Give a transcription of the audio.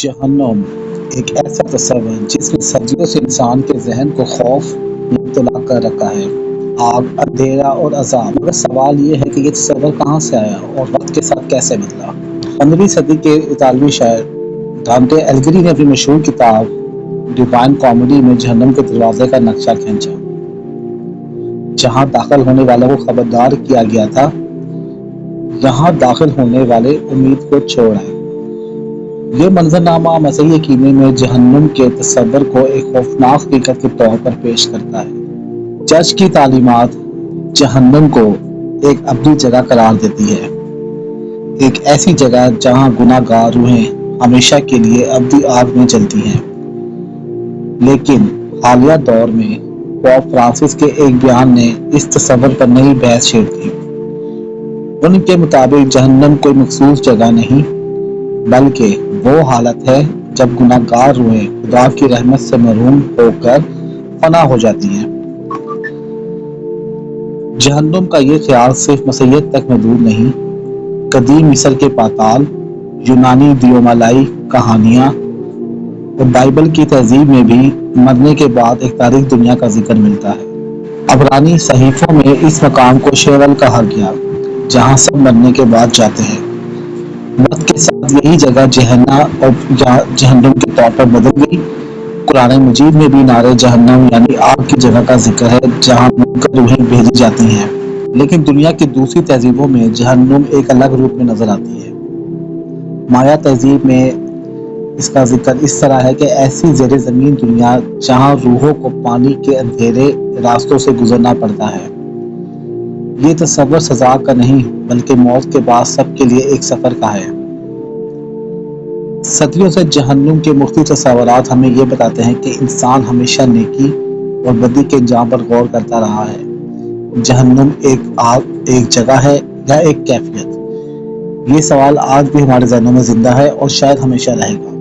जहन्नुम एक ऐसा तस्वर जिसने सदियों से इंसान के जहन को खौफ मुब्तला कर रखा है। आग, अंधेरा और अजाब। मगर सवाल ये है कि ये तस्वर कहाँ से आया और वक्त के साथ कैसे बदला। 15वीं सदी के इतालवी शायर दांते एलिगरी ने अपनी मशहूर किताब डिवाइन कॉमेडी में जहन्नुम के दरवाजे का नक्शा खींचा, जहाँ दाखिल होने वालों को खबरदार किया गया था, यहाँ दाखिल होने वाले उम्मीद को छोड़ आए। ये मंजरनामा मसीही यकीनी में जहन्नुम के तस्वर को एक खौफनाक हकीकत के तौर पर पेश करता है। चर्च की तालीमात जहन्नुम को एक अबदी जगह करार देती है, एक ऐसी जगह जहां गुनाहगार रूहें हमेशा के लिए अबदी आग में जलती हैं। लेकिन हालिया दौर में पोप फ्रांसिस के एक बयान ने इस तस्वर पर नई बहस छेड़ दी। उनके मुताबिक जहन्नुम कोई मखसूस जगह नहीं, बल्कि वो हालत है जब गुनाहगार रूहें खुदा की रहमत से महरूम होकर फना हो जाती हैं। जहन्नुम का ये ख्याल सिर्फ मसीहियत तक महदूद नहीं, कदीम मिस्र के पाताल, यूनानी दियोमालाई कहानियाँ और बाइबल की तहजीब में भी मरने के बाद एक तारीख दुनिया का जिक्र मिलता है। अबरानी सहीफों में इस मकाम को शेवल कहा गया, जहाँ सब मरने के बाद जाते हैं। वक्त के साथ यही जगह जहन्ना और जहन्नुम के तौर पर बदल गई। कुरान मजीद में भी नारे जहन्नम यानी आग की जगह का जिक्र है, जहाँ मुनकर रूहें भेजी जाती हैं। लेकिन दुनिया की दूसरी तहजीबों में जहन्नुम एक अलग रूप में नजर आती है। माया तहजीब में इसका जिक्र इस तरह है कि ऐसी ज़ेरे ज़मीन दुनिया जहाँ रूहों को पानी के अंधेरे रास्तों से गुजरना पड़ता है। ये तस्वर सजा का नहीं, बल्कि मौत के बाद सबके लिए एक सफर का है। सदियों से जहन्नुम के मुख्तलिफ तस्वुरात हमें ये बताते हैं कि इंसान हमेशा नेकी और बदी के अंजाम पर गौर करता रहा है। जहन्नुम एक आग, एक जगह है या एक कैफियत? ये सवाल आज भी हमारे ज़हनों में जिंदा है और शायद हमेशा रहेगा।